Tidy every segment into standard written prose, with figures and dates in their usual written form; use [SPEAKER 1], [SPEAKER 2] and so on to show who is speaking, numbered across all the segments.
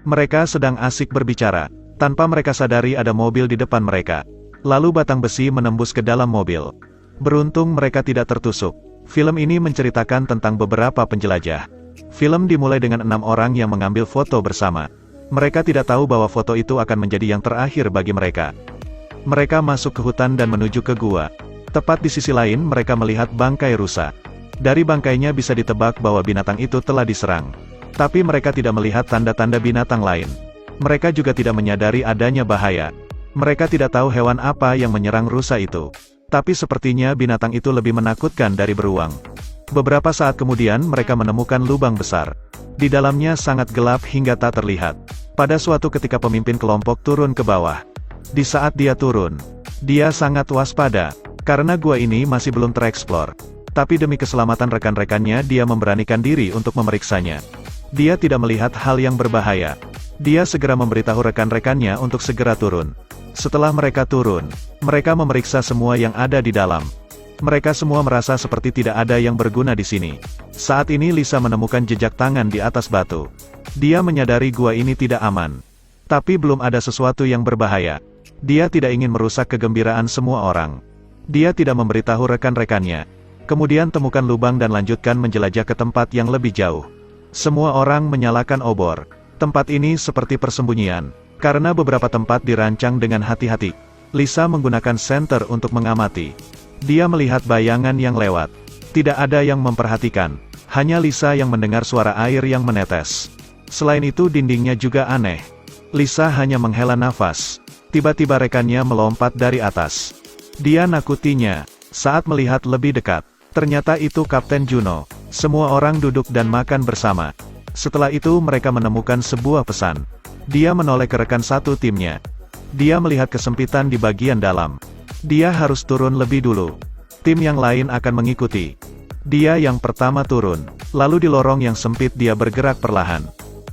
[SPEAKER 1] Mereka sedang asik berbicara. Tanpa mereka sadari ada mobil di depan mereka. Lalu batang besi menembus ke dalam mobil. Beruntung mereka tidak tertusuk. Film ini menceritakan tentang beberapa penjelajah. Film dimulai dengan 6 orang yang mengambil foto bersama. Mereka tidak tahu bahwa foto itu akan menjadi yang terakhir bagi mereka. Mereka masuk ke hutan dan menuju ke gua. Tepat di sisi lain mereka melihat bangkai rusa. Dari bangkainya bisa ditebak bahwa binatang itu telah diserang. Tapi mereka tidak melihat tanda-tanda binatang lain. Mereka juga tidak menyadari adanya bahaya. Mereka tidak tahu hewan apa yang menyerang rusa itu. Tapi sepertinya binatang itu lebih menakutkan dari beruang. Beberapa saat kemudian mereka menemukan lubang besar. Di dalamnya sangat gelap hingga tak terlihat. Pada suatu ketika pemimpin kelompok turun ke bawah. Di saat dia turun, dia sangat waspada, karena gua ini masih belum tereksplor. Tapi demi keselamatan rekan-rekannya dia memberanikan diri untuk memeriksanya. Dia tidak melihat hal yang berbahaya. Dia segera memberitahu rekan-rekannya untuk segera turun. Setelah mereka turun, mereka memeriksa semua yang ada di dalam. Mereka semua merasa seperti tidak ada yang berguna di sini. Saat ini Lisa menemukan jejak tangan di atas batu. Dia menyadari gua ini tidak aman. Tapi belum ada sesuatu yang berbahaya. Dia tidak ingin merusak kegembiraan semua orang. Dia tidak memberitahu rekan-rekannya. Kemudian temukan lubang dan lanjutkan menjelajah ke tempat yang lebih jauh. Semua orang menyalakan obor. Tempat ini seperti persembunyian. Karena beberapa tempat dirancang dengan hati-hati. Lisa menggunakan senter untuk mengamati. Dia melihat bayangan yang lewat. Tidak ada yang memperhatikan. Hanya Lisa yang mendengar suara air yang menetes. Selain itu dindingnya juga aneh. Lisa hanya menghela nafas. Tiba-tiba rekannya melompat dari atas. Dia nakutinya. Saat melihat lebih dekat, ternyata itu Kapten Juno. Semua orang duduk dan makan bersama. Setelah itu mereka menemukan sebuah pesan. Dia menoleh ke rekan satu timnya. Dia melihat kesempitan di bagian dalam. Dia harus turun lebih dulu. Tim yang lain akan mengikuti. Dia yang pertama turun. Lalu di lorong yang sempit dia bergerak perlahan.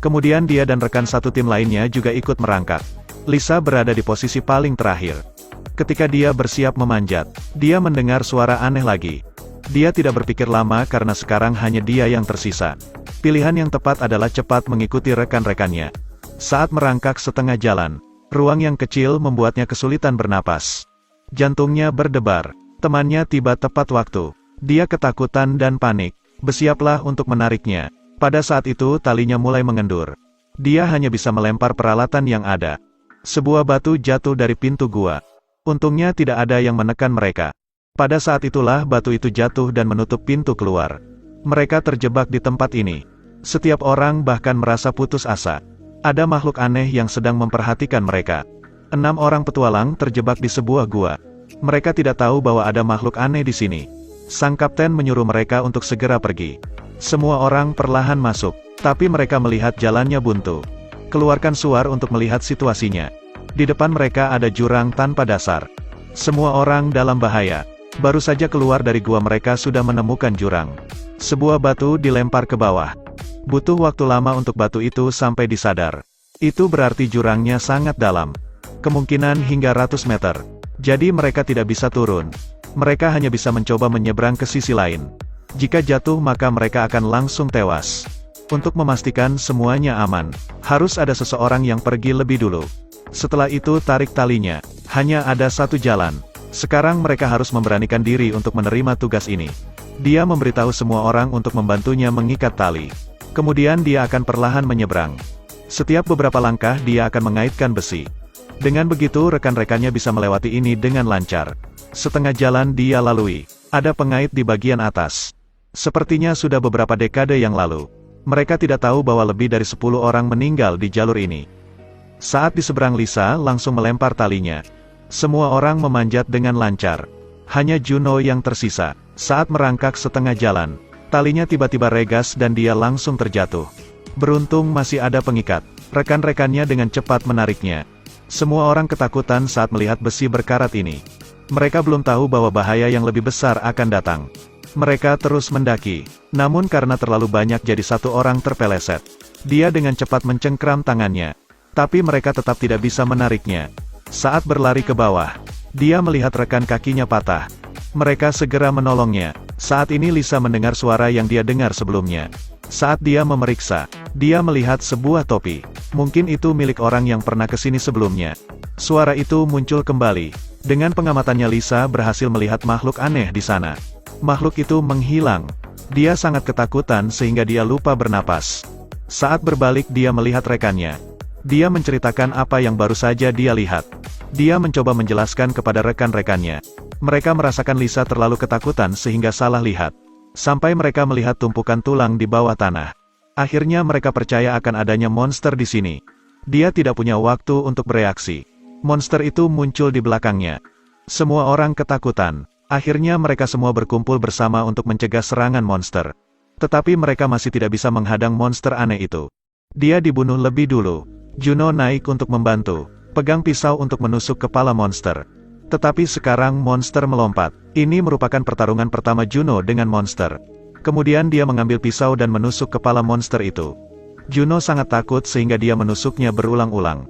[SPEAKER 1] Kemudian dia dan rekan satu tim lainnya juga ikut merangkak. Lisa berada di posisi paling terakhir. Ketika dia bersiap memanjat, dia mendengar suara aneh lagi. Dia tidak berpikir lama karena sekarang hanya dia yang tersisa. Pilihan yang tepat adalah cepat mengikuti rekan-rekannya. Saat merangkak setengah jalan, ruang yang kecil membuatnya kesulitan bernapas. Jantungnya berdebar. Temannya tiba tepat waktu. Dia ketakutan dan panik. Bersiaplah untuk menariknya. Pada saat itu talinya mulai mengendur. Dia hanya bisa melempar peralatan yang ada. Sebuah batu jatuh dari pintu gua. Untungnya tidak ada yang menekan mereka. Pada saat itulah batu itu jatuh dan menutup pintu keluar. Mereka terjebak di tempat ini. Setiap orang bahkan merasa putus asa. Ada makhluk aneh yang sedang memperhatikan mereka. 6 orang petualang terjebak di sebuah gua. Mereka tidak tahu bahwa ada makhluk aneh di sini. Sang kapten menyuruh mereka untuk segera pergi. Semua orang perlahan masuk, tapi mereka melihat jalannya buntu. Keluarkan suar untuk melihat situasinya. Di depan mereka ada jurang tanpa dasar. Semua orang dalam bahaya. Baru saja keluar dari gua mereka sudah menemukan jurang. Sebuah batu dilempar ke bawah. Butuh waktu lama untuk batu itu sampai disadar. Itu berarti jurangnya sangat dalam. Kemungkinan hingga ratus meter. Jadi mereka tidak bisa turun. Mereka hanya bisa mencoba menyeberang ke sisi lain. Jika jatuh maka mereka akan langsung tewas. Untuk memastikan semuanya aman, harus ada seseorang yang pergi lebih dulu. Setelah itu tarik talinya. Hanya ada satu jalan. Sekarang mereka harus memberanikan diri untuk menerima tugas ini. Dia memberitahu semua orang untuk membantunya mengikat tali. Kemudian dia akan perlahan menyeberang. Setiap beberapa langkah dia akan mengaitkan besi. Dengan begitu rekan-rekannya bisa melewati ini dengan lancar. Setengah jalan dia lalui. Ada pengait di bagian atas. Sepertinya sudah beberapa dekade yang lalu. Mereka tidak tahu bahwa lebih dari 10 orang meninggal di jalur ini. Saat di seberang Lisa langsung melempar talinya. Semua orang memanjat dengan lancar. Hanya Juno yang tersisa. Saat merangkak setengah jalan, talinya tiba-tiba regas dan dia langsung terjatuh. Beruntung masih ada pengikat. Rekan-rekannya dengan cepat menariknya. Semua orang ketakutan saat melihat besi berkarat ini. Mereka belum tahu bahwa bahaya yang lebih besar akan datang. Mereka terus mendaki. Namun karena terlalu banyak jadi satu orang terpeleset. Dia dengan cepat mencengkram tangannya. Tapi mereka tetap tidak bisa menariknya. Saat berlari ke bawah, dia melihat rekan kakinya patah. Mereka segera menolongnya. Saat ini Lisa mendengar suara yang dia dengar sebelumnya. Saat dia memeriksa, dia melihat sebuah topi. Mungkin itu milik orang yang pernah kesini sebelumnya. Suara itu muncul kembali. Dengan pengamatannya Lisa berhasil melihat makhluk aneh di sana. Makhluk itu menghilang. Dia sangat ketakutan sehingga dia lupa bernapas. Saat berbalik dia melihat rekannya. Dia menceritakan apa yang baru saja dia lihat. Dia mencoba menjelaskan kepada rekan-rekannya. Mereka merasakan Lisa terlalu ketakutan sehingga salah lihat. Sampai mereka melihat tumpukan tulang di bawah tanah. Akhirnya mereka percaya akan adanya monster di sini. Dia tidak punya waktu untuk bereaksi. Monster itu muncul di belakangnya. Semua orang ketakutan. Akhirnya mereka semua berkumpul bersama untuk mencegah serangan monster. Tetapi mereka masih tidak bisa menghadang monster aneh itu. Dia dibunuh lebih dulu. Juno naik untuk membantu, pegang pisau untuk menusuk kepala monster. Tetapi sekarang monster melompat. Ini merupakan pertarungan pertama Juno dengan monster. Kemudian dia mengambil pisau dan menusuk kepala monster itu. Juno sangat takut sehingga dia menusuknya berulang-ulang.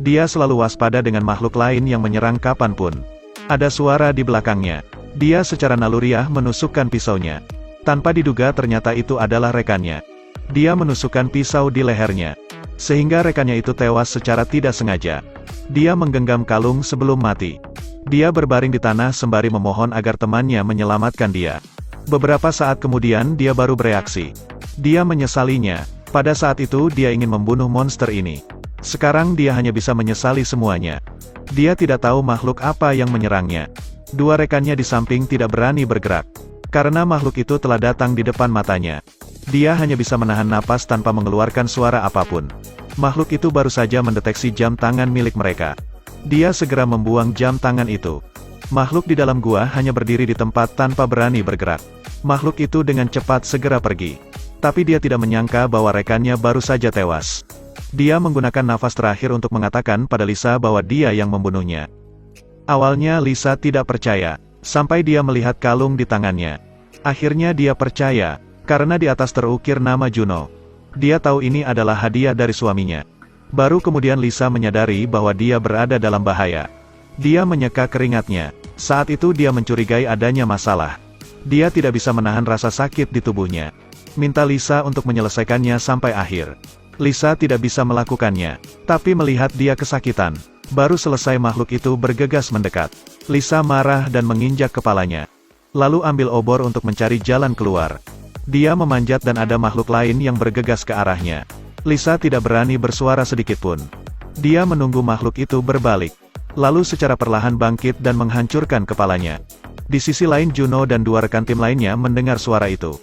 [SPEAKER 1] Dia selalu waspada dengan makhluk lain yang menyerang kapanpun. Ada suara di belakangnya. Dia secara naluriah menusukkan pisaunya. Tanpa diduga ternyata itu adalah rekannya. Dia menusukkan pisau di lehernya. Sehingga rekannya itu tewas secara tidak sengaja. Dia menggenggam kalung sebelum mati. Dia berbaring di tanah sembari memohon agar temannya menyelamatkan dia. Beberapa saat kemudian dia baru bereaksi. Dia menyesalinya. Pada saat itu dia ingin membunuh monster ini. Sekarang dia hanya bisa menyesali semuanya. Dia tidak tahu makhluk apa yang menyerangnya. Dua rekannya di samping tidak berani bergerak. Karena makhluk itu telah datang di depan matanya. Dia hanya bisa menahan napas tanpa mengeluarkan suara apapun. Makhluk itu baru saja mendeteksi jam tangan milik mereka. Dia segera membuang jam tangan itu. Makhluk di dalam gua hanya berdiri di tempat tanpa berani bergerak. Makhluk itu dengan cepat segera pergi. Tapi dia tidak menyangka bahwa rekannya baru saja tewas. Dia menggunakan nafas terakhir untuk mengatakan pada Lisa bahwa dia yang membunuhnya. Awalnya Lisa tidak percaya, sampai dia melihat kalung di tangannya. Akhirnya dia percaya, karena di atas terukir nama Juno. Dia tahu ini adalah hadiah dari suaminya. Baru kemudian Lisa menyadari bahwa dia berada dalam bahaya. Dia menyeka keringatnya. Saat itu dia mencurigai adanya masalah. Dia tidak bisa menahan rasa sakit di tubuhnya. Minta Lisa untuk menyelesaikannya sampai akhir. Lisa tidak bisa melakukannya. Tapi melihat dia kesakitan, baru selesai makhluk itu bergegas mendekat. Lisa marah dan menginjak kepalanya. Lalu ambil obor untuk mencari jalan keluar. Dia memanjat dan ada makhluk lain yang bergegas ke arahnya. Lisa tidak berani bersuara sedikitpun. Dia menunggu makhluk itu berbalik. Lalu secara perlahan bangkit dan menghancurkan kepalanya. Di sisi lain Juno dan dua rekan tim lainnya mendengar suara itu.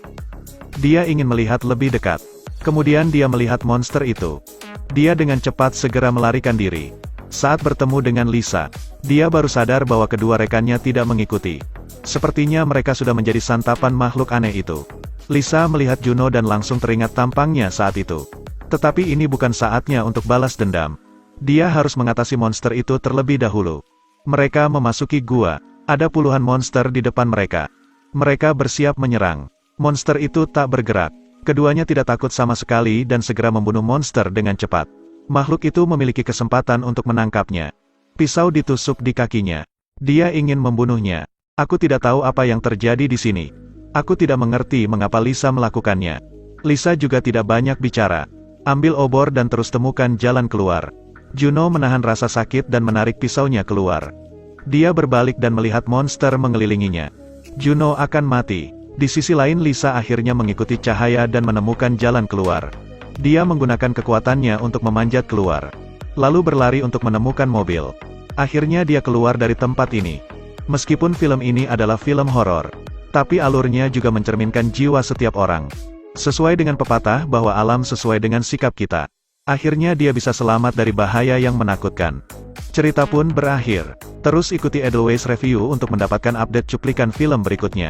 [SPEAKER 1] Dia ingin melihat lebih dekat. Kemudian dia melihat monster itu. Dia dengan cepat segera melarikan diri. Saat bertemu dengan Lisa, dia baru sadar bahwa kedua rekannya tidak mengikuti. Sepertinya mereka sudah menjadi santapan makhluk aneh itu. Lisa melihat Juno dan langsung teringat tampangnya saat itu. Tetapi ini bukan saatnya untuk balas dendam. Dia harus mengatasi monster itu terlebih dahulu. Mereka memasuki gua. Ada puluhan monster di depan mereka. Mereka bersiap menyerang. Monster itu tak bergerak. Keduanya tidak takut sama sekali dan segera membunuh monster dengan cepat. Makhluk itu memiliki kesempatan untuk menangkapnya. Pisau ditusuk di kakinya. Dia ingin membunuhnya. Aku tidak tahu apa yang terjadi di sini. Aku tidak mengerti mengapa Lisa melakukannya. Lisa juga tidak banyak bicara. Ambil obor dan terus temukan jalan keluar. Juno menahan rasa sakit dan menarik pisaunya keluar. Dia berbalik dan melihat monster mengelilinginya. Juno akan mati. Di sisi lain Lisa akhirnya mengikuti cahaya dan menemukan jalan keluar. Dia menggunakan kekuatannya untuk memanjat keluar. Lalu berlari untuk menemukan mobil. Akhirnya dia keluar dari tempat ini. Meskipun film ini adalah film horor, tapi alurnya juga mencerminkan jiwa setiap orang. Sesuai dengan pepatah bahwa alam sesuai dengan sikap kita. Akhirnya dia bisa selamat dari bahaya yang menakutkan. Cerita pun berakhir. Terus ikuti Edelweiss Review untuk mendapatkan update cuplikan film berikutnya.